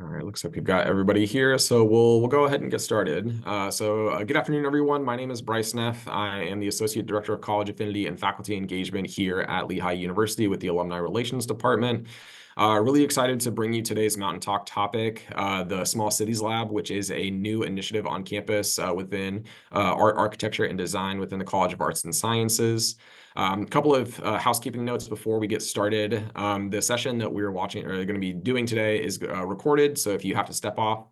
All right, looks like we've got everybody here, so we'll go ahead and get started. Good afternoon, everyone. My name is Bryce Neff. I am the Associate Director of College Affinity and Faculty Engagement here at Lehigh University with the Alumni Relations Department. Really excited to bring you today's Mountain Talk topic, the Small Cities Lab, which is a new initiative on campus within art, architecture, and design within the College of Arts and Sciences. A couple of housekeeping notes before we get started. The session that we're watching or going to be doing today is recorded. So if you have to step off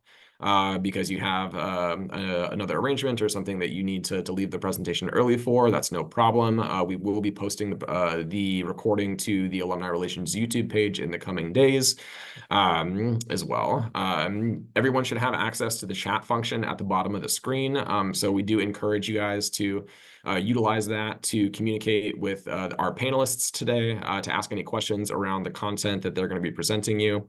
because you have another arrangement or something that you need to leave the presentation early for, that's no problem. We will be posting the recording to the Alumni Relations YouTube page in the coming days as well. Everyone should have access to the chat function at the bottom of the screen. So we do encourage you guys to utilize that to communicate with our panelists today, to ask any questions around the content that they're going to be presenting you.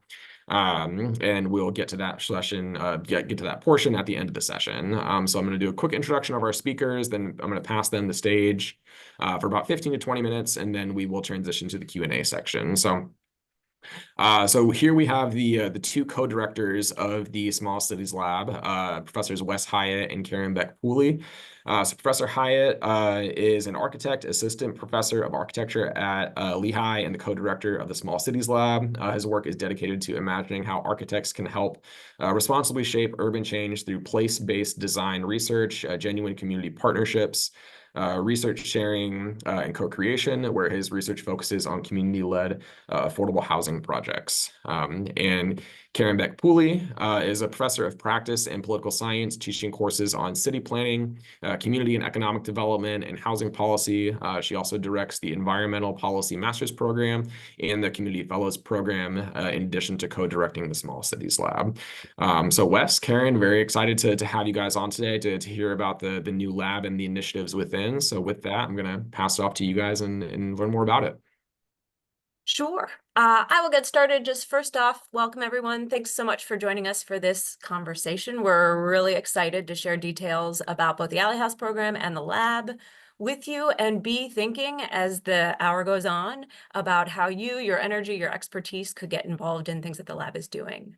And we'll get to that session, get to that portion at the end of the session. So I'm going to do a quick introduction of our speakers, then I'm going to pass them the stage for about 15 to 20 minutes, and then we will transition to the Q&A section. So here we have the two co-directors of the Small Cities Lab, Professors Wes Hyatt and Karen Beck-Pooley. So Professor Hyatt is an architect, assistant professor of architecture at Lehigh, and the co-director of the Small Cities Lab. His work is dedicated to imagining how architects can help responsibly shape urban change through place-based design research, genuine community partnerships, research sharing, and co-creation, where his research focuses on community-led affordable housing projects. And Karen Beck-Pooley is a professor of practice and political science, teaching courses on city planning, community and economic development, and housing policy. She also directs the Environmental Policy Master's Program and the Community Fellows Program, in addition to co-directing the Small Cities Lab. So Wes, Karen, very excited to have you guys on today to hear about the new lab and the initiatives within. So with that, I'm going to pass it off to you guys and learn more about it. Sure. I will get started. Just first off, welcome everyone. Thanks so much for joining us for this conversation. We're really excited to share details about both the Alley House program and the lab with you, and be thinking as the hour goes on about how you, your energy, your expertise could get involved in things that the lab is doing.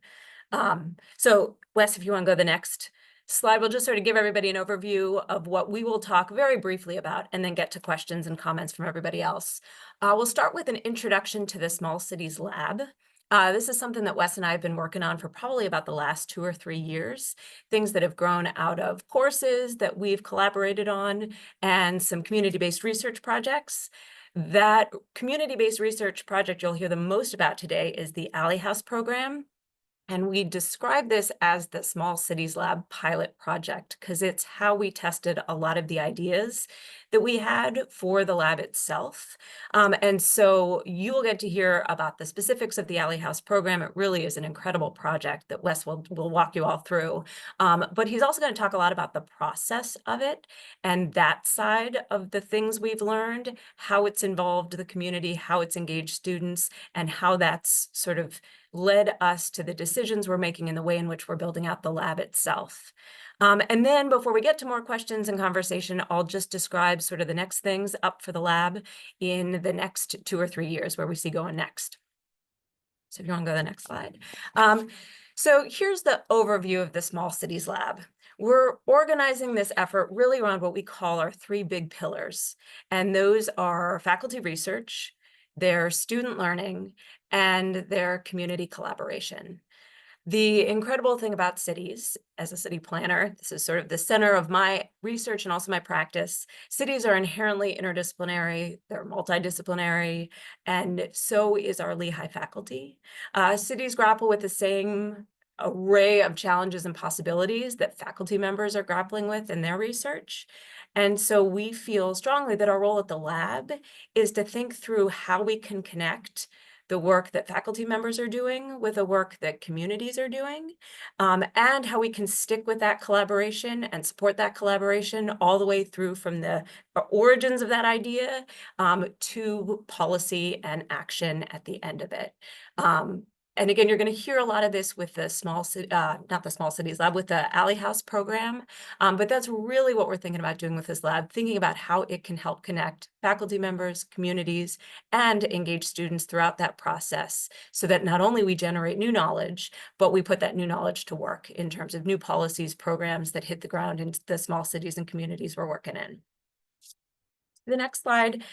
So Wes, if you want to go to the next slide, we'll just sort of give everybody an overview of what we will talk very briefly about, and then get to questions and comments from everybody else. We'll start with an introduction to the Small Cities Lab. This is something that Wes and I have been working on for probably about the last 2 or 3 years, things that have grown out of courses that we've collaborated on and some community-based research projects. That community-based research project you'll hear the most about today is the Alley House program. And we describe this as the Small Cities Lab pilot project because it's how we tested a lot of the ideas that we had for the lab itself. And so you will get to hear about the specifics of the Alley House program. It really is an incredible project that Wes will walk you all through. But he's also going to talk a lot about the process of it and that side of the things we've learned, how it's involved the community, how it's engaged students, and how that's sort of led us to the decisions we're making in the way in which we're building out the lab itself. And then before we get to more questions and conversation, I'll just describe sort of the next things up for the lab in the next 2 or 3 years, where we see going next. So if you want to go to the next slide. So here's the overview of the Small Cities Lab. We're organizing this effort really around what we call our 3 big pillars. And those are faculty research, their student learning, and their community collaboration. The incredible thing about cities, as a city planner, this is sort of the center of my research and also my practice. Cities are inherently interdisciplinary, they're multidisciplinary, and so is our Lehigh faculty. Cities grapple with the same array of challenges and possibilities that faculty members are grappling with in their research. And so we feel strongly that our role at the lab is to think through how we can connect the work that faculty members are doing with the work that communities are doing, and how we can stick with that collaboration and support that collaboration all the way through from the origins of that idea to policy and action at the end of it. And again, you're going to hear a lot of this with the not the small cities lab, with the Alley House program. But that's really what we're thinking about doing with this lab, thinking about how it can help connect faculty members, communities, and engage students throughout that process so that not only we generate new knowledge, but we put that new knowledge to work in terms of new policies, programs that hit the ground in the small cities and communities we're working in. The next slide,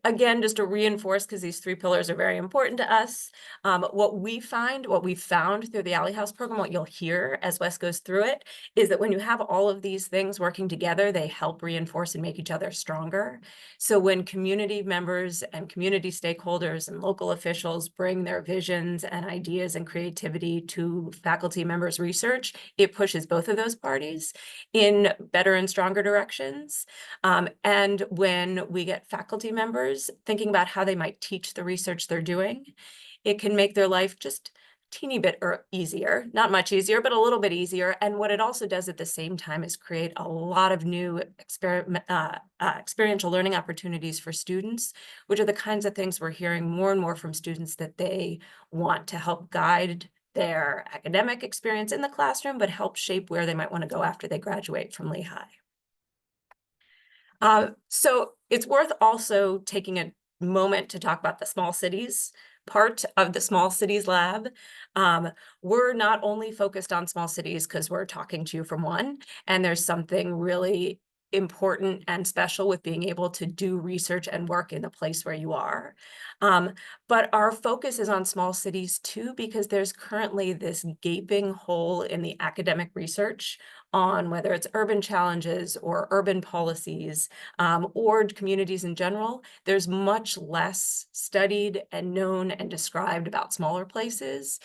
again, just to reinforce, because these 3 pillars are very important to us. What we found through the Alley House program, what you'll hear as Wes goes through it, is that when you have all of these things working together, they help reinforce and make each other stronger. So when community members and community stakeholders and local officials bring their visions and ideas and creativity to faculty members' research, it pushes both of those parties in better and stronger directions. And when we get faculty members thinking about how they might teach the research they're doing, it can make their life just a teeny bit easier, not much easier, but a little bit easier. And what it also does at the same time is create a lot of new experiential learning opportunities for students, which are the kinds of things we're hearing more and more from students that they want to help guide their academic experience in the classroom, but help shape where they might want to go after they graduate from Lehigh. So it's worth also taking a moment to talk about the small cities part of the Small Cities Lab. We're not only focused on small cities because we're talking to you from one, and there's something really important and special with being able to do research and work in the place where you are. But our focus is on small cities too, because there's currently this gaping hole in the academic research on whether it's urban challenges or urban policies or communities in general. There's much less studied and known and described about smaller places.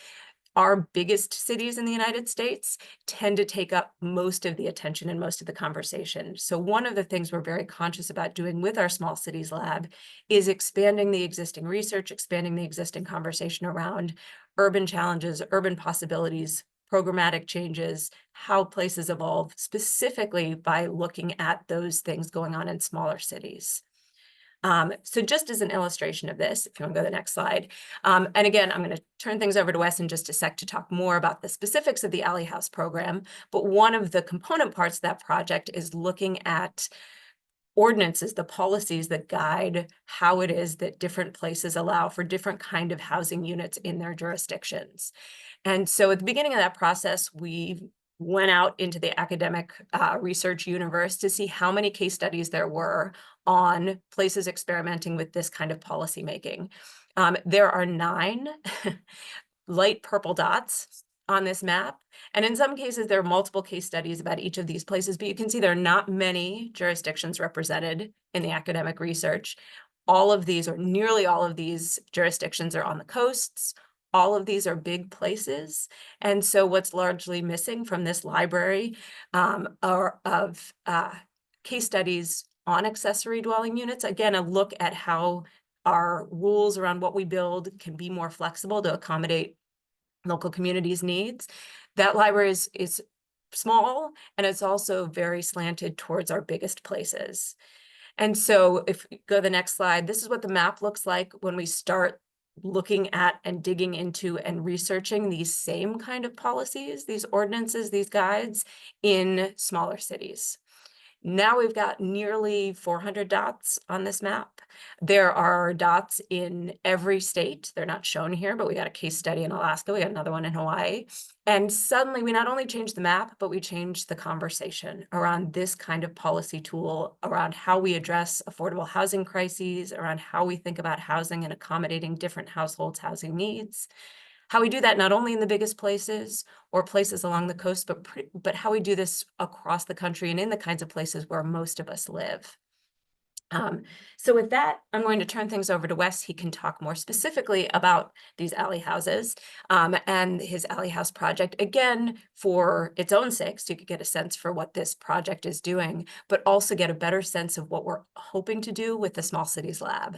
Our biggest cities in the United States tend to take up most of the attention and most of the conversation. So one of the things we're very conscious about doing with our Small Cities Lab is expanding the existing research, expanding the existing conversation around urban challenges, urban possibilities, programmatic changes, how places evolve, specifically by looking at those things going on in smaller cities. So just as an illustration of this, if you want to go to the next slide, and again, I'm going to turn things over to Wes in just a sec to talk more about the specifics of the Alley House program, but one of the component parts of that project is looking at ordinances, the policies that guide how it is that different places allow for different kind of housing units in their jurisdictions. And so at the beginning of that process, we went out into the academic research universe to see how many case studies there were on places experimenting with this kind of policymaking. There are 9 light purple dots on this map. And in some cases, there are multiple case studies about each of these places, but you can see there are not many jurisdictions represented in the academic research. All of these, or nearly all of these jurisdictions, are on the coasts. All of these are big places. And so what's largely missing from this library are of case studies on accessory dwelling units. Again, a look at how our rules around what we build can be more flexible to accommodate local communities' needs. That library is small, and it's also very slanted towards our biggest places. And so if you go to the next slide, this is what the map looks like when we start looking at and digging into and researching these same kind of policies, these ordinances, these guides in smaller cities. Now we've got nearly 400 dots on this map. There are dots in every state. They're not shown here, but we got a case study in Alaska. We got another one in Hawaii. And suddenly we not only changed the map, but we changed the conversation around this kind of policy tool, around how we address affordable housing crises, around how we think about housing and accommodating different households' housing needs. How we do that not only in the biggest places or places along the coast, but how we do this across the country and in the kinds of places where most of us live. So with that, I'm going to turn things over to Wes. He can talk more specifically about these alley houses and his alley house project, again, for its own sake, so you could get a sense for what this project is doing, but also get a better sense of what we're hoping to do with the Small Cities Lab.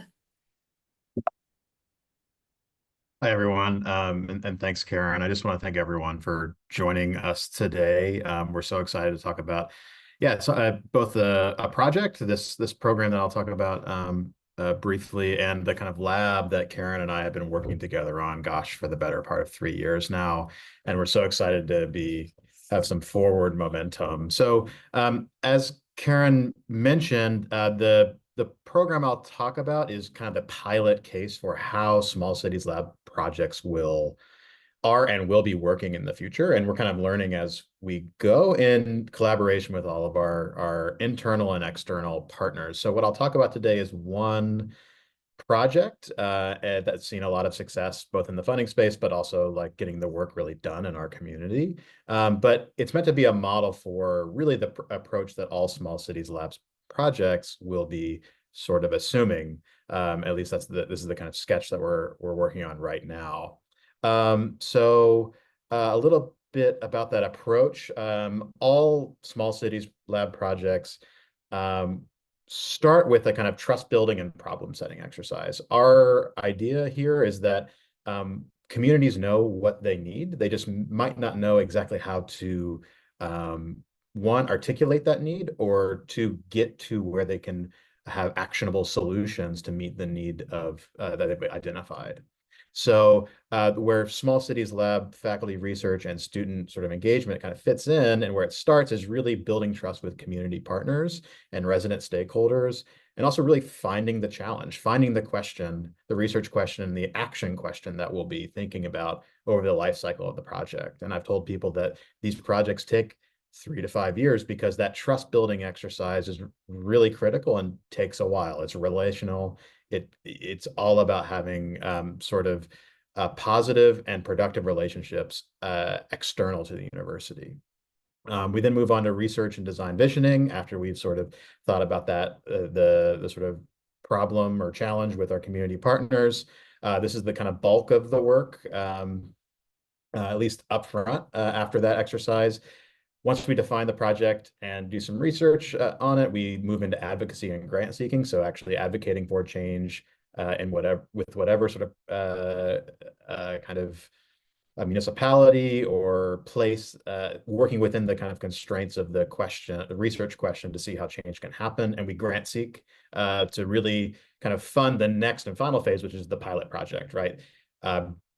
Hi, everyone, and thanks, Karen. I just want to thank everyone for joining us today. We're so excited to talk about, both a project, this program that I'll talk about briefly, and the kind of lab that Karen and I have been working together on, gosh, for the better part of 3 years now. And we're so excited to have some forward momentum. So as Karen mentioned, the program I'll talk about is kind of the pilot case for how small cities lab projects are and will be working in the future. And we're kind of learning as we go in collaboration with all of our internal and external partners. So what I'll talk about today is one project that's seen a lot of success, both in the funding space, but also like getting the work really done in our community. But it's meant to be a model for really the approach that all small cities labs projects will be sort of assuming. At least this is the kind of sketch that we're working on right now. So a little bit about that approach. All small cities lab projects start with a kind of trust building and problem setting exercise. Our idea here is that communities know what they need. They just might not know exactly how to, one, articulate that need, or two, get to where they can have actionable solutions to meet the need of that they've identified. So where small cities lab faculty research and student sort of engagement kind of fits in, and where it starts is really building trust with community partners and resident stakeholders, and also really finding the challenge, finding the question, the research question, and the action question that we'll be thinking about over the life cycle of the project. And I've told people that these projects take 3 to 5 years because that trust building exercise is really critical and takes a while. It's relational. It's all about having sort of positive and productive relationships external to the university. We then move on to research and design visioning after we've sort of thought about that, the sort of problem or challenge with our community partners. This is the kind of bulk of the work, at least upfront after that exercise. Once we define the project and do some research on it, we move into advocacy and grant seeking. So actually advocating for change with whatever sort of kind of a municipality or place, working within the kind of constraints of the research question to see how change can happen. And we grant seek to really kind of fund the next and final phase, which is the pilot project, right?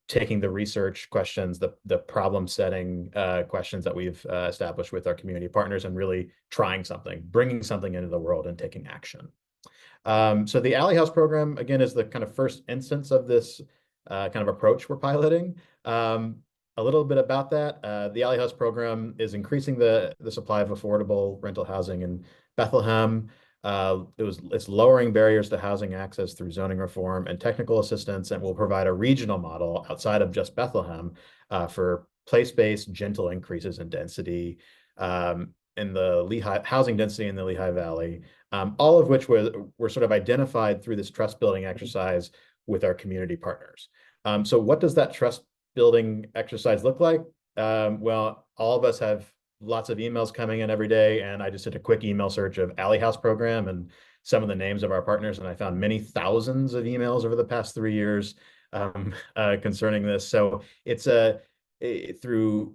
Taking the research questions, the problem setting questions that we've established with our community partners and really trying something, bringing something into the world and taking action. So the Alley House program, again, is the kind of first instance of this kind of approach we're piloting. A little bit about that. The Alley House program is increasing the supply of affordable rental housing in Bethlehem. It's lowering barriers to housing access through zoning reform and technical assistance, and will provide a regional model outside of just Bethlehem for place-based gentle increases in density in the housing density in the Lehigh Valley, all of which were sort of identified through this trust building exercise with our community partners. So what does that trust building exercise look like? Well, all of us have lots of emails coming in every day, and I just did a quick email search of Alley House program and some of the names of our partners, and I found many thousands of emails over the past 3 years concerning this. So it's through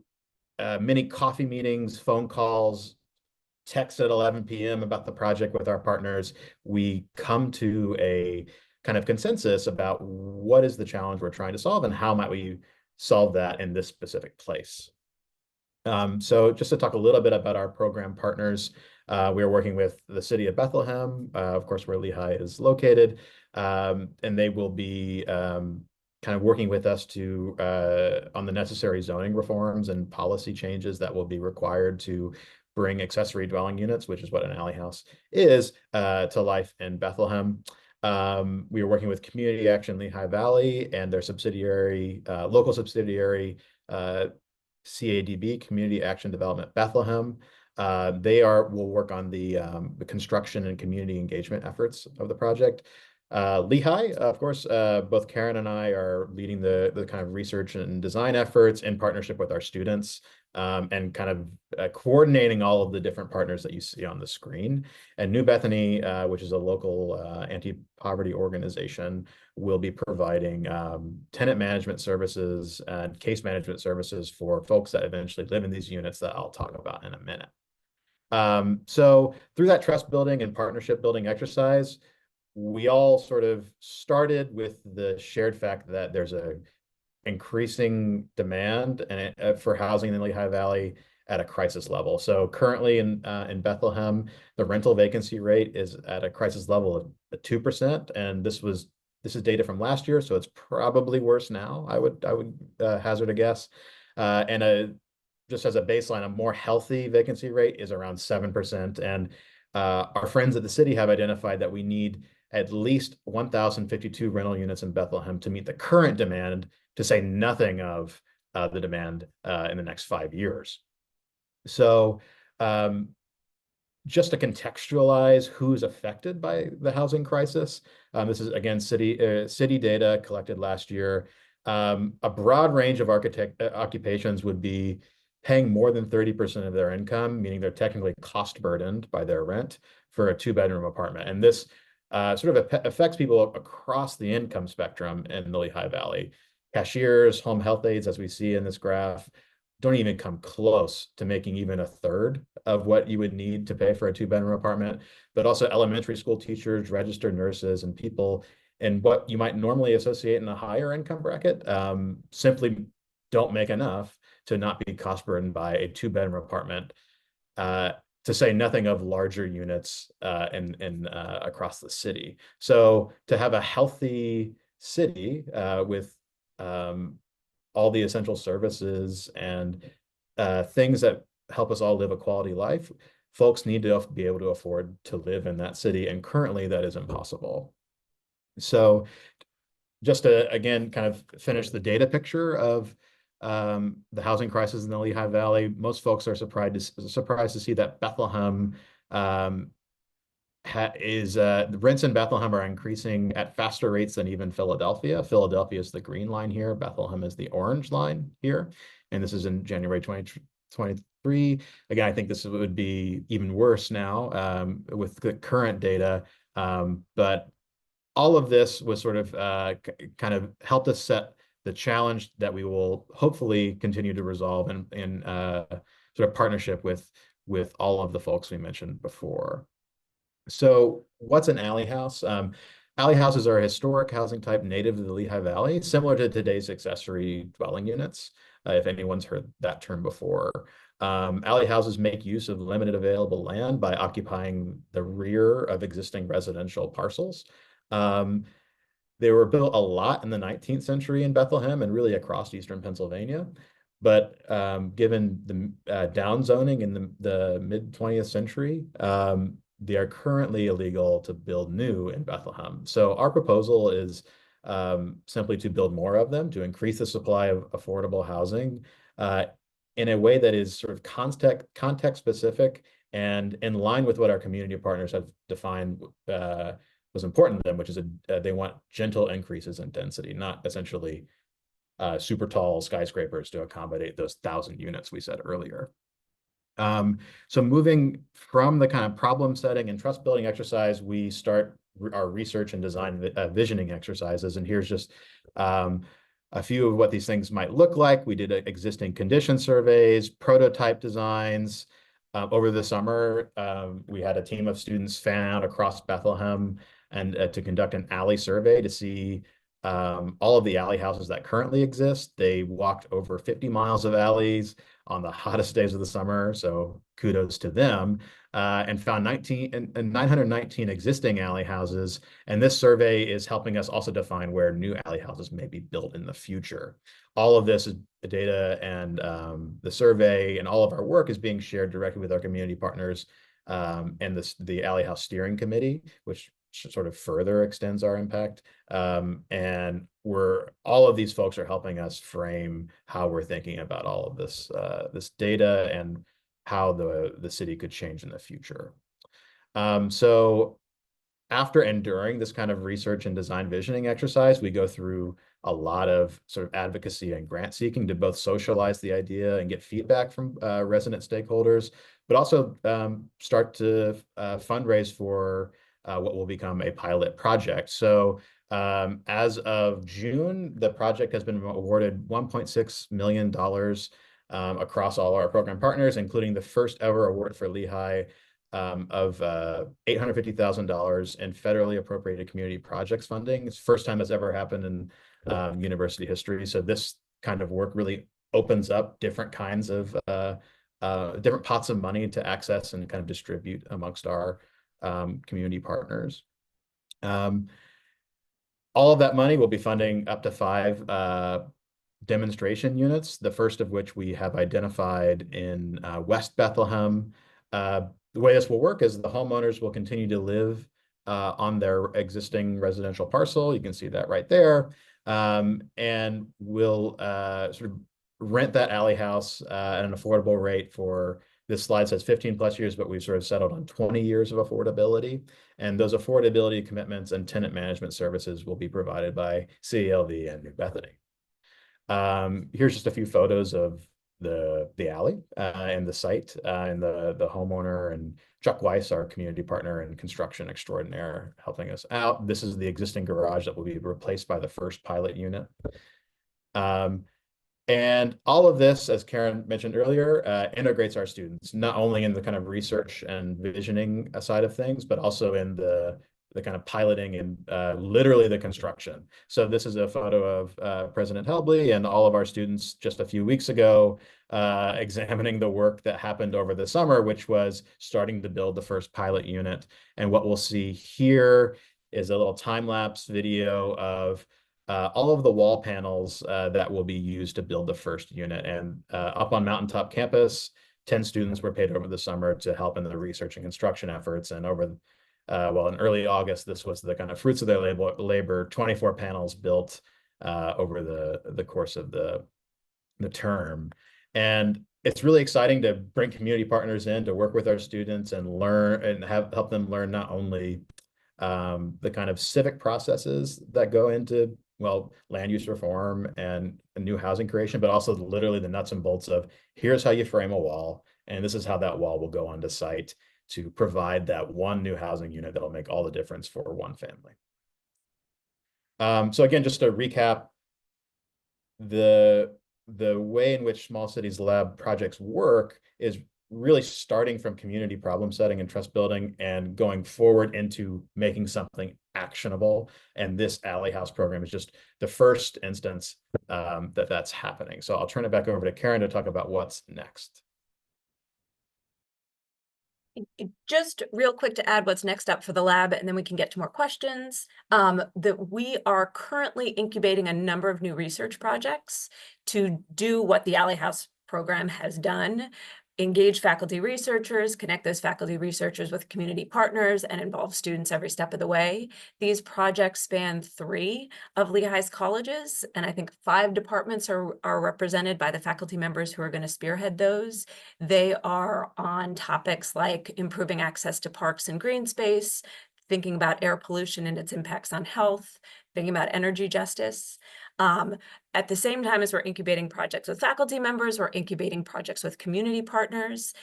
many coffee meetings, phone calls, texts at 11 p.m. about the project with our partners, we come to a kind of consensus about what is the challenge we're trying to solve and how might we solve that in this specific place. So just to talk a little bit about our program partners, we are working with the City of Bethlehem, of course, where Lehigh is located, and they will be kind of working with us on the necessary zoning reforms and policy changes that will be required to bring accessory dwelling units, which is what an alley house is, to life in Bethlehem. We are working with Community Action Lehigh Valley and their subsidiary, local subsidiary, CADB, Community Action Development Bethlehem. Will work on the construction and community engagement efforts of the project. Lehigh, of course, both Karen and I are leading the kind of research and design efforts in partnership with our students, and kind of coordinating all of the different partners that you see on the screen. And New Bethany, which is a local anti-poverty organization, will be providing tenant management services and case management services for folks that eventually live in these units that I'll talk about in a minute. So through that trust building and partnership building exercise, we all sort of started with the shared fact that there's a increasing demand and for housing in the Lehigh Valley at a crisis level. So currently in Bethlehem, the rental vacancy rate is at a crisis level of 2%, and this is data from last year, so it's probably worse now. I would hazard a guess. Just as a baseline, a more healthy vacancy rate is around 7%, and our friends at the city have identified that we need at least 1,052 rental units in Bethlehem to meet the current demand, to say nothing of the demand in the next 5 years. So just to contextualize who's affected by the housing crisis, this is, again, city data collected last year. A broad range of occupations would be paying more than 30% of their income, meaning they're technically cost burdened by their rent for a 2-bedroom apartment. And this sort of affects people across the income spectrum in the Lehigh Valley. Cashiers, home health aides, as we see in this graph, don't even come close to making even a third of what you would need to pay for a 2-bedroom apartment. But also elementary school teachers, registered nurses, and people in what you might normally associate in a higher income bracket simply don't make enough to not be cost burdened by a 2-bedroom apartment, to say nothing of larger units across the city. So to have a healthy city with all the essential services and things that help us all live a quality life, folks need to be able to afford to live in that city, and currently that is impossible. So just to, again, kind of finish the data picture of the housing crisis in the Lehigh Valley, most folks are surprised to see that Bethlehem the rents in Bethlehem are increasing at faster rates than even Philadelphia. Philadelphia is the green line here. Bethlehem is the orange line here. And this is in January 2023. Again, I think this would be even worse now with the current data. But all of this was sort of kind of helped us set the challenge that we will hopefully continue to resolve in sort of partnership with all of the folks we mentioned before. So what's an alley house? Alley houses are a historic housing type native to the Lehigh Valley, similar to today's accessory dwelling units, if anyone's heard that term before. Alley houses make use of limited available land by occupying the rear of existing residential parcels. They were built a lot in the 19th century in Bethlehem and really across eastern Pennsylvania. But given the downzoning in the mid-20th century, they are currently illegal to build new in Bethlehem. So our proposal is simply to build more of them, to increase the supply of affordable housing in a way that is sort of context specific and in line with what our community partners have defined was important to them, which is they want gentle increases in density, not essentially super tall skyscrapers to accommodate those 1,000 units we said earlier. So moving from the kind of problem setting and trust building exercise, we start our research and design visioning exercises. And here's just a few of what these things might look like. We did existing condition surveys, prototype designs. Over the summer, we had a team of students fan out across Bethlehem and to conduct an alley survey to see all of the alley houses that currently exist. They walked over 50 miles of alleys on the hottest days of the summer, so kudos to them, and found 919 existing alley houses. And this survey is helping us also define where new alley houses may be built in the future. All of this is the data and the survey and all of our work is being shared directly with our community partners and the Alley House Steering Committee, which sort of further extends our impact. And all of these folks are helping us frame how we're thinking about all of this data and how the city could change in the future. So after and during this kind of research and design visioning exercise, we go through a lot of sort of advocacy and grant seeking to both socialize the idea and get feedback from resident stakeholders, but also start to fundraise for what will become a pilot project. So as of June, the project has been awarded $1.6 million across all our program partners, including the first ever award for Lehigh of $850,000 in federally appropriated community projects funding. It's the first time it's ever happened in university history. So this kind of work really opens up different kinds of different pots of money to access and kind of distribute amongst our community partners. All of that money will be funding up to 5 demonstration units, the first of which we have identified in West Bethlehem. The way this will work is the homeowners will continue to live on their existing residential parcel. You can see that right there. And we'll sort of rent that alley house at an affordable rate for, this slide says 15 plus years, but we've sort of settled on 20 years of affordability. And those affordability commitments and tenant management services will be provided by CELV and New Bethany. Here's just a few photos of the alley and the site and the homeowner, and Chuck Weiss, our community partner and construction extraordinaire, helping us out. This is the existing garage that will be replaced by the first pilot unit. And all of this, as Karen mentioned earlier, integrates our students, not only in the kind of research and visioning side of things, but also in the kind of piloting and literally the construction. So this is a photo of President Helbley and all of our students just a few weeks ago, examining the work that happened over the summer, which was starting to build the first pilot unit. And what we'll see here is a little time-lapse video of all of the wall panels that will be used to build the first unit. And up on Mountaintop campus, 10 students were paid over the summer to help in the research and construction efforts. And over well, in early August, this was the kind of fruits of their labor, 24 panels built over the course of the term. And it's really exciting to bring community partners in to work with our students and learn and help them learn not only the kind of civic processes that go into, well, land use reform and new housing creation, but also literally the nuts and bolts of, here's how you frame a wall, and this is how that wall will go onto site to provide that one new housing unit that will make all the difference for one family. So again, just to recap, the way in which Small Cities Lab projects work is really starting from community problem setting and trust building and going forward into making something actionable. And this Alley House program is just the first instance that's happening. So I'll turn it back over to Karen to talk about what's next. Just real quick to add what's next up for the lab, and then we can get to more questions. That we are currently incubating a number of new research projects to do what the Alley House program has done: engage faculty researchers, connect those faculty researchers with community partners, and involve students every step of the way. These projects span 3 of Lehigh's colleges, and I think 5 departments are represented by the faculty members who are going to spearhead those. They are on topics like improving access to parks and green space, thinking about air pollution and its impacts on health, thinking about energy justice. At the same time as we're incubating projects with faculty members, we're incubating projects with community partners.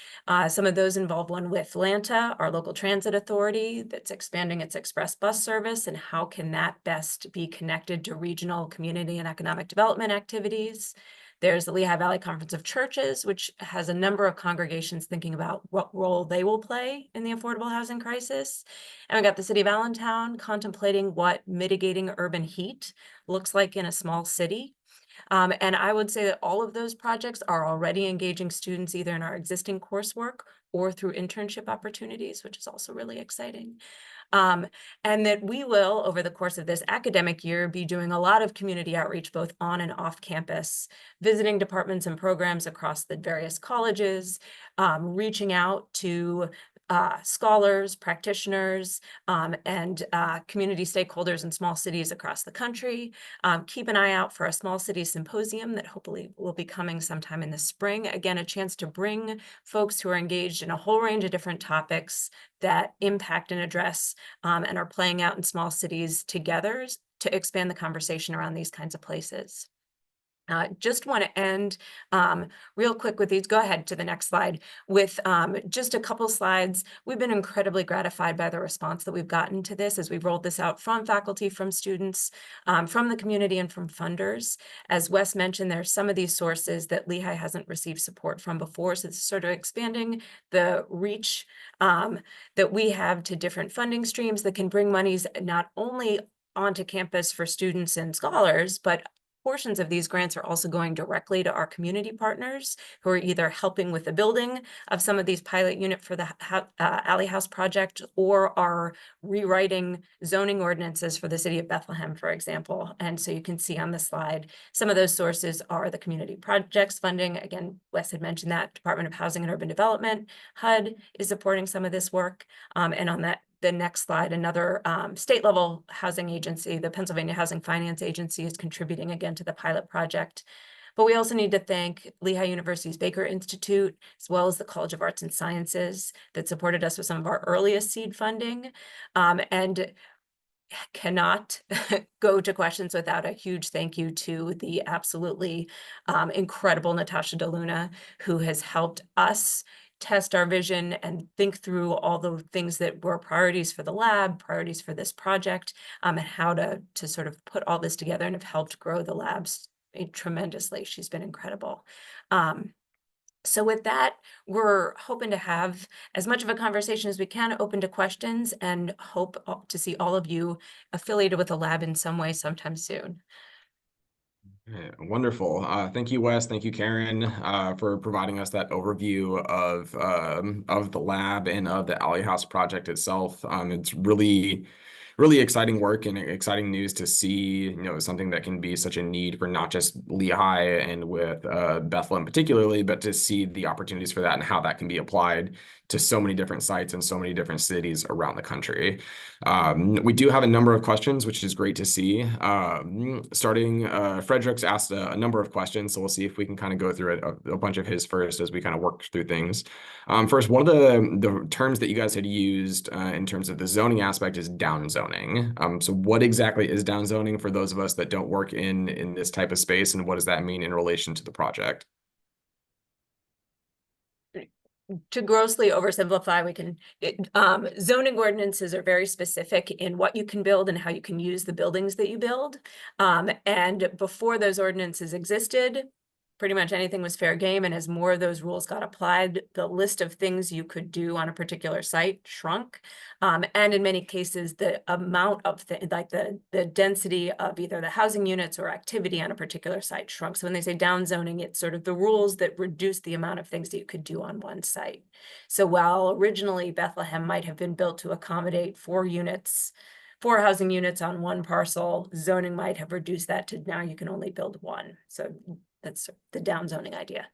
Some of those involve one with Lanta, our local transit authority, that's expanding its express bus service, and how can that best be connected to regional community and economic development activities. There's the Lehigh Valley Conference of Churches, which has a number of congregations thinking about what role they will play in the affordable housing crisis. And we got the City of Allentown contemplating what mitigating urban heat looks like in a small city. And I would say that all of those projects are already engaging students either in our existing coursework or through internship opportunities, which is also really exciting. And that we will, over the course of this academic year, be doing a lot of community outreach, both on and off campus, visiting departments and programs across the various colleges, reaching out to scholars, practitioners, and community stakeholders in small cities across the country. Keep an eye out for a small cities symposium that hopefully will be coming sometime in the spring. Again, a chance to bring folks who are engaged in a whole range of different topics that impact and address and are playing out in small cities together to expand the conversation around these kinds of places. Just want to end real quick with these. Go ahead to the next slide with just a couple slides. We've been incredibly gratified by the response that we've gotten to this as we've rolled this out from faculty, from students, from the community, and from funders. As Wes mentioned, there's some of these sources that Lehigh hasn't received support from before. So it's sort of expanding the reach that we have to different funding streams that can bring monies not only onto campus for students and scholars, but portions of these grants are also going directly to our community partners who are either helping with the building of some of these pilot unit for the Alley House project, or are rewriting zoning ordinances for the City of Bethlehem, for example. And so you can see on the slide, some of those sources are the community projects funding. Again, Wes had mentioned that Department of Housing and Urban Development, HUD, is supporting some of this work. And on the next slide, another state level housing agency, the Pennsylvania Housing Finance Agency, is contributing again to the pilot project. But we also need to thank Lehigh University's Baker Institute, as well as the College of Arts and Sciences, that supported us with some of our earliest seed funding, and cannot go to questions without a huge thank you to the absolutely incredible Natasha DeLuna, who has helped us test our vision and think through all the things that were priorities for the lab, priorities for this project, and how to sort of put all this together, and have helped grow the labs tremendously. She's been incredible. So with that, we're hoping to have as much of a conversation as we can, open to questions, and hope to see all of you affiliated with the lab in some way sometime soon. Yeah, wonderful. Thank you, Wes. Thank you, Karen, for providing us that overview of the lab and of the Alley House project itself. It's really exciting work and exciting news to see, something that can be such a need for not just Lehigh and with Bethlehem particularly, but to see the opportunities for that and how that can be applied to so many different sites and so many different cities around the country. We do have a number of questions, which is great to see. Frederick's asked a number of questions, so we'll see if we can kind of go through a bunch of his first as we kind of work through things. First, one of the terms that you guys had used in terms of the zoning aspect is down zoning. So what exactly is down zoning for those of us that don't work in this type of space, and what does that mean in relation to the project? To grossly oversimplify, zoning ordinances are very specific in what you can build and how you can use the buildings that you build. And before those ordinances existed, pretty much anything was fair game. And as more of those rules got applied, the list of things you could do on a particular site shrunk. And in many cases, the amount of the density of either the housing units or activity on a particular site shrunk. So when they say down zoning, it's sort of the rules that reduce the amount of things that you could do on one site. So while originally Bethlehem might have been built to accommodate 4 housing units on one parcel, zoning might have reduced that to now you can only build 1. So that's the down zoning idea.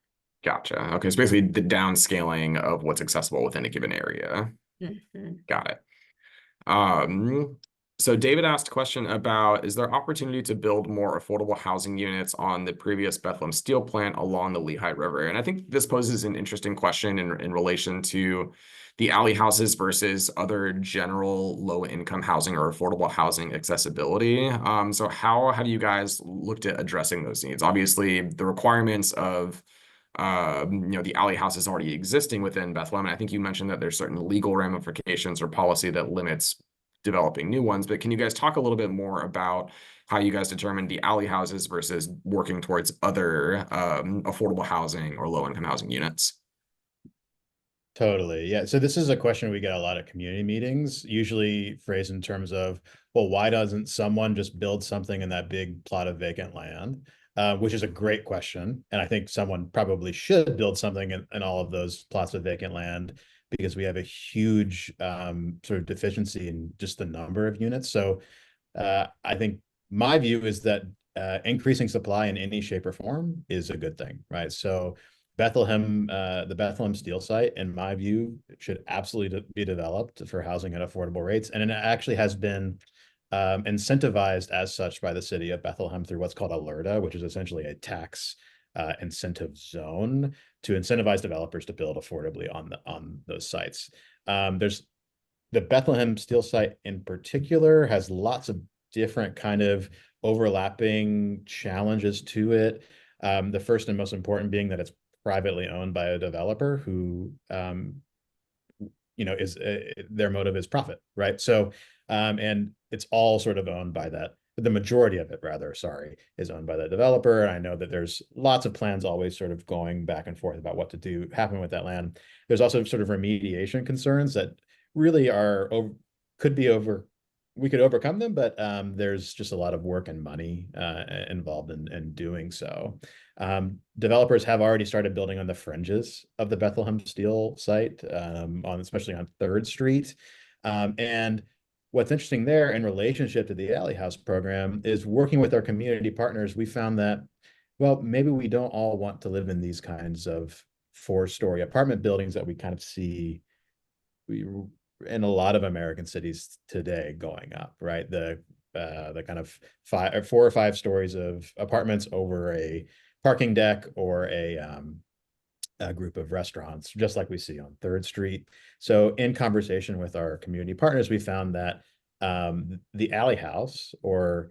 Gotcha. Okay, so basically the downscaling of what's accessible within a given area. Mm-hmm. Got it. So David asked a question about, is there opportunity to build more affordable housing units on the previous Bethlehem steel plant along the Lehigh River? And I think this poses an interesting question in relation to the alley houses versus other general low-income housing or affordable housing accessibility. So how have you guys looked at addressing those needs? Obviously, the requirements of the alley house is already existing within Bethlehem. And I think you mentioned that there's certain legal ramifications or policy that limits developing new ones. But can you guys talk a little bit more about how you guys determine the alley houses versus working towards other affordable housing or low-income housing units? Totally. Yeah. So this is a question we get a lot at community meetings, usually phrased in terms of, well, why doesn't someone just build something in that big plot of vacant land? Which is a great question. And I think someone probably should build something in all of those plots of vacant land, because we have a huge sort of deficiency in just the number of units. So I think my view is that increasing supply in any shape or form is a good thing, right? So Bethlehem, the Bethlehem steel site, in my view, should absolutely be developed for housing at affordable rates. And it actually has been incentivized as such by the city of Bethlehem through what's called ALERTA, which is essentially a tax incentive zone to incentivize developers to build affordably on those sites. There's the Bethlehem steel site in particular has lots of different kind of overlapping challenges to it. The first and most important being that it's privately owned by a developer who, is their motive is profit, right? So, and it's all sort of owned by that. The majority of it, rather, sorry, is owned by the developer. And I know that there's lots of plans always sort of going back and forth about what to happen with that land. There's also sort of remediation concerns that really we could overcome them, but there's just a lot of work and money involved in doing so. Developers have already started building on the fringes of the Bethlehem Steel site, especially on 3rd Street. And what's interesting there in relationship to the Alley House program is working with our community partners. We found that, well, maybe we don't all want to live in these kinds of 4-story apartment buildings that we kind of see in a lot of American cities today going up, right? The kind of 4 or 5 stories of apartments over a parking deck or a group of restaurants, just like we see on 3rd Street. So in conversation with our community partners, we found that the Alley House, or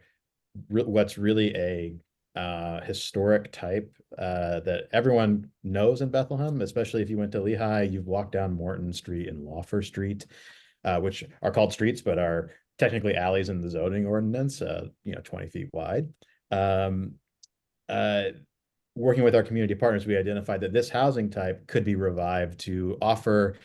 what's really a historic type that everyone knows in Bethlehem, especially if you went to Lehigh, you've walked down Morton Street and Lawfer Street, which are called streets, but are technically alleys in the zoning ordinance, 20 feet wide. Working with our community partners, we identified that this housing type could be revived to offer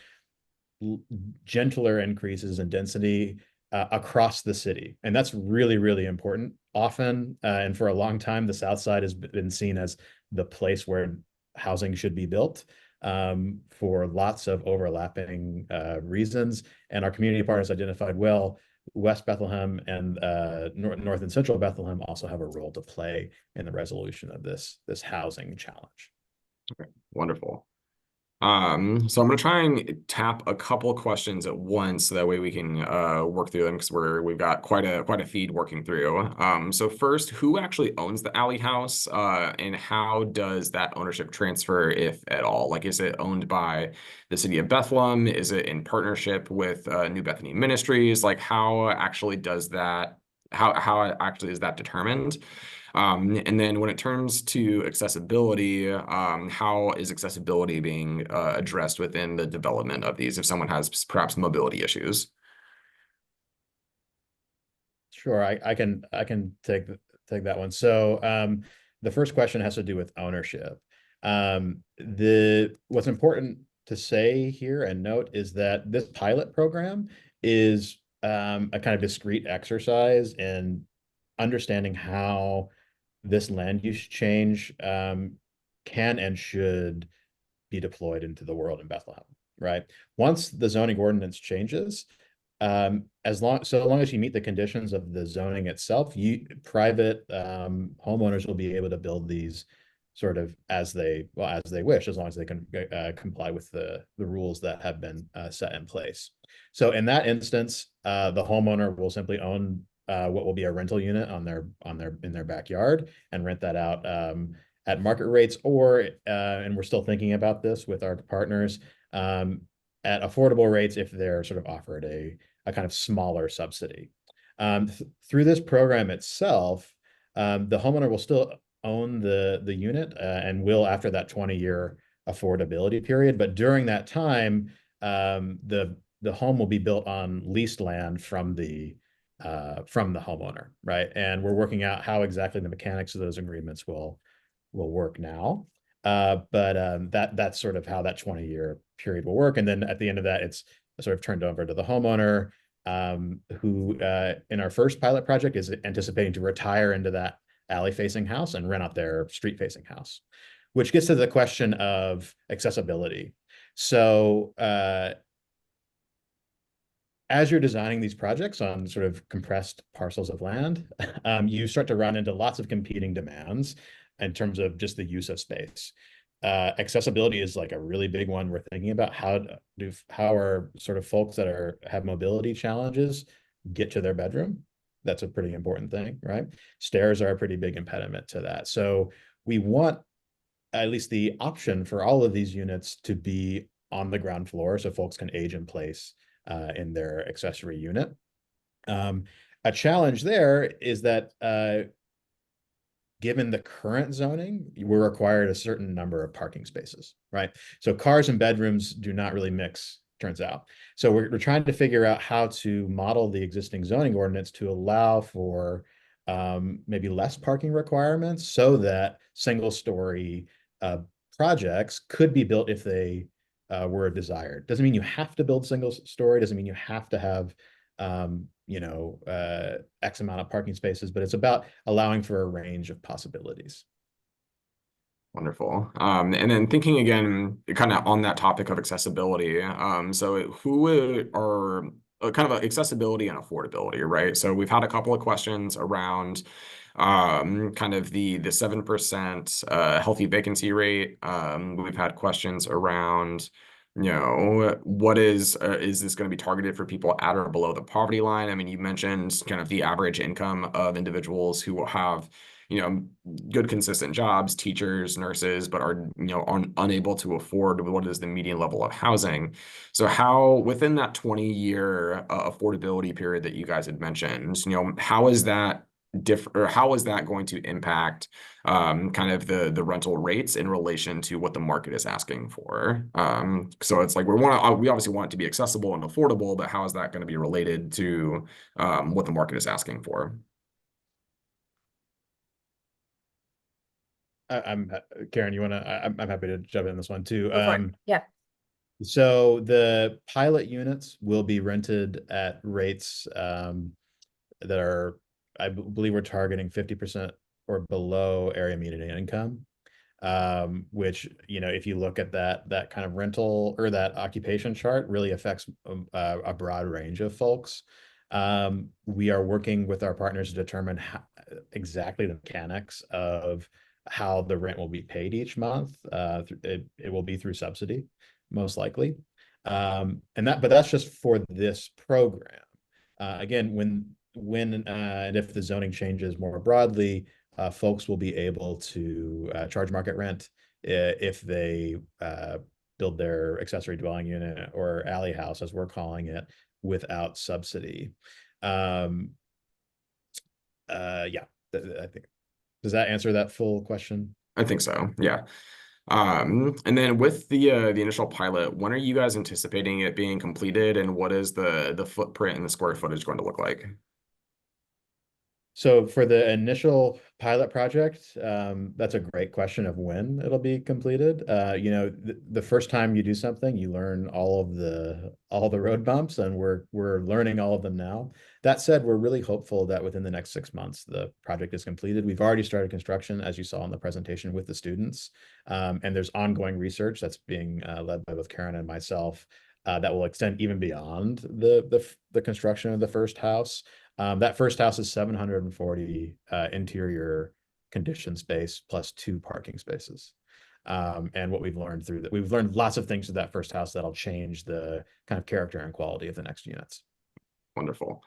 gentler increases in density across the city. And that's really, really important. Often, and for a long time, the South Side has been seen as the place where housing should be built for lots of overlapping reasons. And our community partners identified, well, West Bethlehem and North and Central Bethlehem also have a role to play in the resolution of this housing challenge. Okay, wonderful. So I'm going to try and tap a couple questions at once, so that way we can work through them, because we've got quite a feed working through. So first, who actually owns the Alley House, and how does that ownership transfer, if at all? Like, is it owned by the City of Bethlehem? Is it in partnership with New Bethany Ministries? Like, how actually does that? How actually is that determined? And then when it turns to accessibility, how is accessibility being addressed within the development of these, if someone has perhaps mobility issues? Sure, I can take that one. So the first question has to do with ownership. What's important to say here and note is that this pilot program is a kind of discrete exercise in understanding how this land use change can and should be deployed into the world in Bethlehem, right? Once the zoning ordinance changes, so long as you meet the conditions of the zoning itself, private homeowners will be able to build these sort of as they wish, as long as they can comply with the rules that have been set in place. So in that instance, the homeowner will simply own what will be a rental unit in their backyard and rent that out at market rates, or and we're still thinking about this with our partners, at affordable rates if they're sort of offered a kind of smaller subsidy. Through this program itself, the homeowner will still own the unit and will after that 20-year affordability period. But during that time, the home will be built on leased land from the homeowner, right? And we're working out how exactly the mechanics of those agreements will work now. But that's sort of how that 20-year period will work. And then at the end of that, it's sort of turned over to the homeowner, who in our first pilot project is anticipating to retire into that alley-facing house and rent out their street-facing house, which gets to the question of accessibility. So as you're designing these projects on sort of compressed parcels of land, you start to run into lots of competing demands in terms of just the use of space. Accessibility is like a really big one we're thinking about. How are sort of folks that have mobility challenges get to their bedroom? That's a pretty important thing, right? Stairs are a pretty big impediment to that. So we want at least the option for all of these units to be on the ground floor so folks can age in place in their accessory unit. A challenge there is that given the current zoning, we're required a certain number of parking spaces, right? So cars and bedrooms do not really mix, turns out. So we're trying to figure out how to model the existing zoning ordinance to allow for maybe less parking requirements so that single-story projects could be built if they were desired. Doesn't mean you have to build single story, doesn't mean you have to have X amount of parking spaces, but it's about allowing for a range of possibilities. Wonderful. And then thinking again, kind of on that topic of accessibility. So who are kind of accessibility and affordability, right? So we've had a couple of questions around kind of the 7% healthy vacancy rate. We've had questions around, what is this going to be targeted for people at or below the poverty line? I mean, you mentioned kind of the average income of individuals who have, good consistent jobs, teachers, nurses, but are, unable to afford what is the median level of housing. So how, within that 20-year affordability period that you guys had mentioned, how is that different, or how is that going to impact kind of the rental rates in relation to what the market is asking for? So it's like we obviously want it to be accessible and affordable, but how is that going to be related to what the market is asking for? I'm Karen, I'm happy to jump in this one too. Go for it. Yeah. So the pilot units will be rented at rates that are, I believe we're targeting 50% or below area median income, which, if you look at that kind of rental or that occupation chart, really affects a broad range of folks. We are working with our partners to determine exactly the mechanics of how the rent will be paid each month. It will be through subsidy, most likely. But that's just for this program. Again, when and if the zoning changes more broadly, folks will be able to charge market rent if they build their accessory dwelling unit or alley house, as we're calling it, without subsidy. Yeah, I think. Does that answer that full question? I think so. Yeah. And then with the initial pilot, when are you guys anticipating it being completed, and what is the footprint and the square footage going to look like? So for the initial pilot project, that's a great question of when it'll be completed. The first time you do something, you learn all the road bumps, and we're learning all of them now. That said, we're really hopeful that within the next 6 months, the project is completed. We've already started construction, as you saw in the presentation, with the students. And there's ongoing research that's being led by both Karen and myself that will extend even beyond the construction of the first house. That first house is 740 interior conditioned space plus 2 parking spaces. And what we've learned we've learned lots of things with that first house that'll change the kind of character and quality of the next units. Wonderful.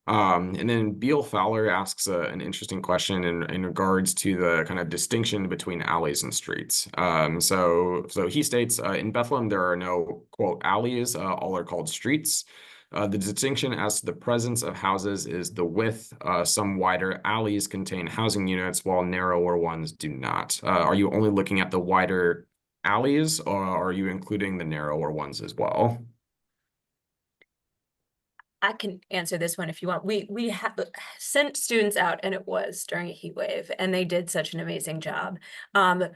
And then Beal Fowler asks an interesting question in regards to the kind of distinction between alleys and streets. So he states, in Bethlehem, there are no, quote, alleys, all are called streets. The distinction as to the presence of houses is the width. Some wider alleys contain housing units, while narrower ones do not. Are you only looking at the wider alleys, or are you including the narrower ones as well? I can answer this one if you want. We have sent students out, and it was during a heat wave, and they did such an amazing job. The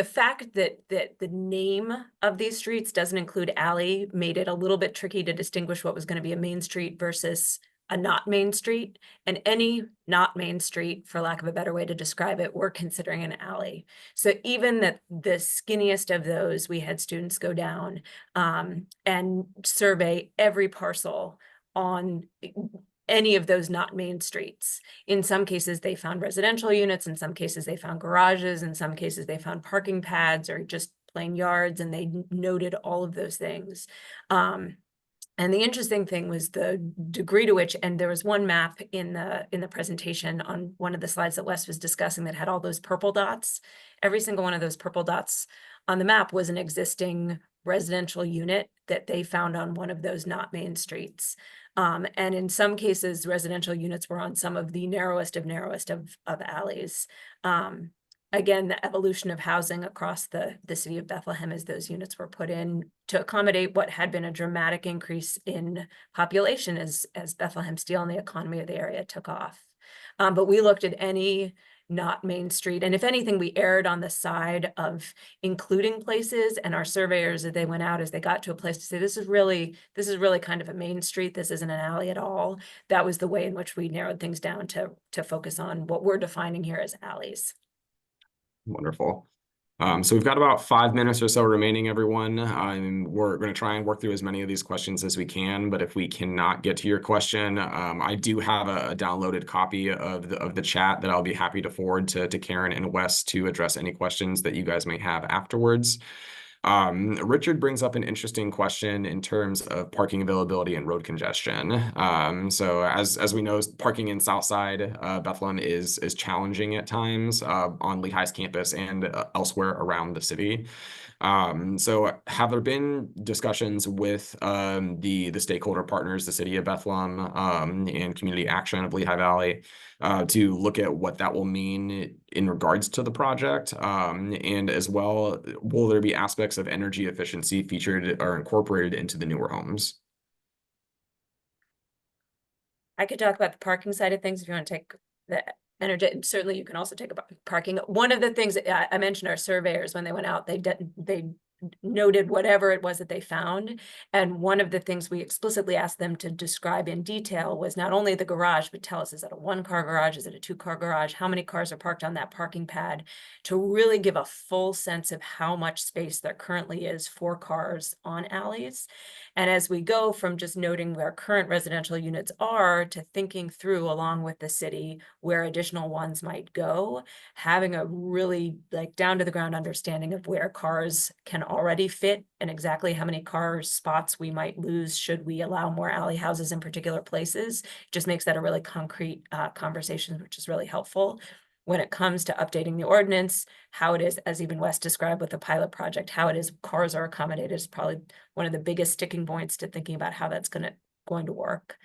fact that the name of these streets doesn't include alley made it a little bit tricky to distinguish what was going to be a main street versus a not main street. And any not main street, for lack of a better way to describe it, we're considering an alley. So even the skinniest of those, we had students go down and survey every parcel on any of those not main streets. In some cases, they found residential units. In some cases, they found garages. In some cases, they found parking pads or just plain yards, and they noted all of those things. And the interesting thing was the degree to which, and there was one map in the presentation on one of the slides that Wes was discussing that had all those purple dots. Every single one of those purple dots on the map was an existing residential unit that they found on one of those not main streets. And in some cases, residential units were on some of the narrowest of alleys. Again, the evolution of housing across the city of Bethlehem as those units were put in to accommodate what had been a dramatic increase in population as Bethlehem Steel and the economy of the area took off. But we looked at any not Main Street, and if anything, we erred on the side of including places, and our surveyors, as they went out, as they got to a place to say, this is really kind of a Main Street, this isn't an alley at all. That was the way in which we narrowed things down to focus on what we're defining here as alleys. Wonderful. So we've got about 5 minutes or so remaining, everyone. And we're going to try and work through as many of these questions as we can. But if we cannot get to your question, I do have a downloaded copy of the chat that I'll be happy to forward to Karen and Wes to address any questions that you guys may have afterwards. Richard brings up an interesting question in terms of parking availability and road congestion. So as we know, parking in Southside Bethlehem is challenging at times on Lehigh's campus and elsewhere around the city. So have there been discussions with the stakeholder partners, the City of Bethlehem and Community Action of Lehigh Valley, to look at what that will mean in regards to the project? And as well, will there be aspects of energy efficiency featured or incorporated into the newer homes? I could talk about the parking side of things if you want to take the energy. Certainly, you can also take about parking. One of the things that I mentioned, our surveyors, when they went out, they noted whatever it was that they found. And one of the things we explicitly asked them to describe in detail was not only the garage, but tell us, is it a 1-car garage? Is it a 2-car garage? How many cars are parked on that parking pad? To really give a full sense of how much space there currently is for cars on alleys. And as we go from just noting where current residential units are to thinking through, along with the city, where additional ones might go, having a really down to the ground understanding of where cars can already fit and exactly how many car spots we might lose should we allow more alley houses in particular places, just makes that a really concrete conversation, which is really helpful. When it comes to updating the ordinance, how it is, as even Wes described with the pilot project, how it is cars are accommodated is probably one of the biggest sticking points to thinking about how that's going to work.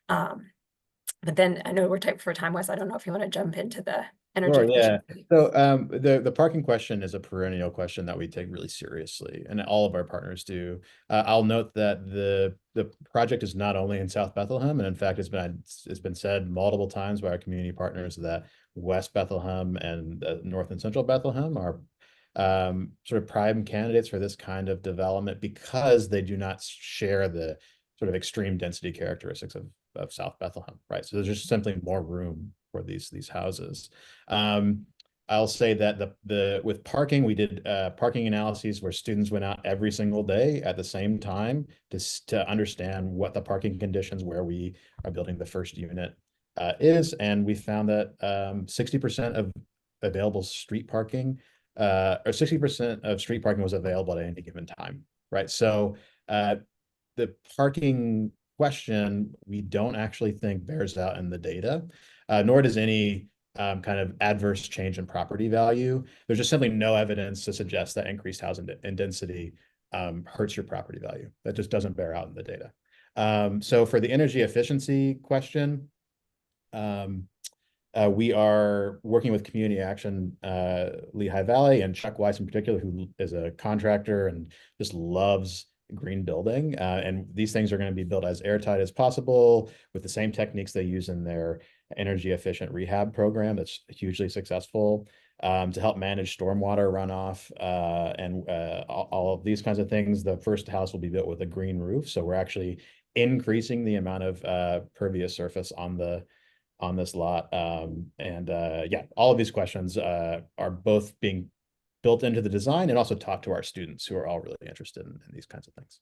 But then I know we're tight for time, Wes. I don't know if you want to jump into the energy efficiency. So the parking question is a perennial question that we take really seriously, and all of our partners do. I'll note that the project is not only in South Bethlehem, and in fact, it's been said multiple times by our community partners that West Bethlehem and North and Central Bethlehem are sort of prime candidates for this kind of development because they do not share the sort of extreme density characteristics of South Bethlehem, right? So there's just simply more room for these houses. I'll say that with parking, we did parking analyses where students went out every single day at the same time to understand what the parking conditions where we are building the first unit is, and we found that 60% of available street parking, or 60% of street parking was available at any given time, right? So the parking question, we don't actually think bears out in the data, nor does any kind of adverse change in property value. There's just simply no evidence to suggest that increased housing density hurts your property value. That just doesn't bear out in the data. So for the energy efficiency question, we are working with Community Action Lehigh Valley, and Chuck Weiss in particular, who is a contractor and just loves green building. And these things are going to be built as airtight as possible with the same techniques they use in their energy efficient rehab program that's hugely successful, to help manage stormwater runoff and all of these kinds of things. The first house will be built with a green roof, so we're actually increasing the amount of pervious surface on this lot. Yeah, all of these questions are both being built into the design and also taught to our students, who are all really interested in these kinds of things.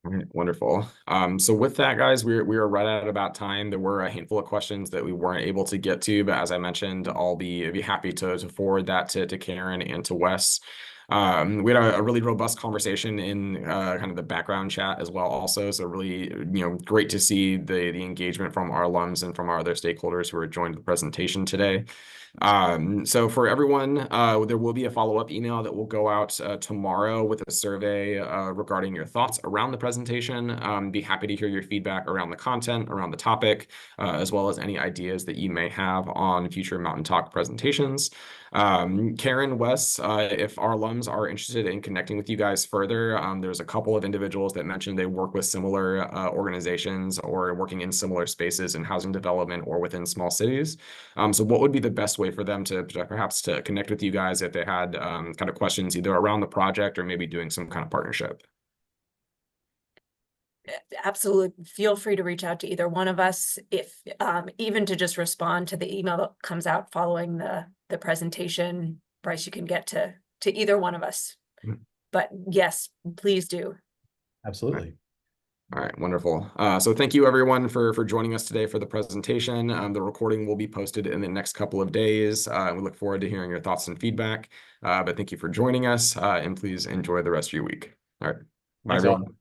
All right, wonderful. So with that, guys, we are right at about time. There were a handful of questions that we weren't able to get to, but as I mentioned, I'll be happy to forward that to Karen and to Wes. We had a really robust conversation in kind of the background chat as well also. So really, great to see the engagement from our alums and from our other stakeholders who are joined the presentation today. So for everyone, there will be a follow-up email that will go out tomorrow with a survey regarding your thoughts around the presentation. Be happy to hear your feedback around the content, around the topic, as well as any ideas that you may have on future Mountain Talk presentations. Karen, Wes, if our alums are interested in connecting with you guys further, there's a couple of individuals that mentioned they work with similar organizations or working in similar spaces in housing development or within small cities. So what would be the best way for them to perhaps to connect with you guys if they had kind of questions either around the project or maybe doing some kind of partnership? Absolutely. Feel free to reach out to either one of us, if even to just respond to the email that comes out following the presentation. Bryce, you can get to either one of us. But yes, please do. Absolutely. All right, wonderful. So thank you everyone for joining us today for the presentation. The recording will be posted in the next couple of days. We look forward to hearing your thoughts and feedback. But thank you for joining us, and please enjoy the rest of your week. All right, bye Thanks, all. everyone.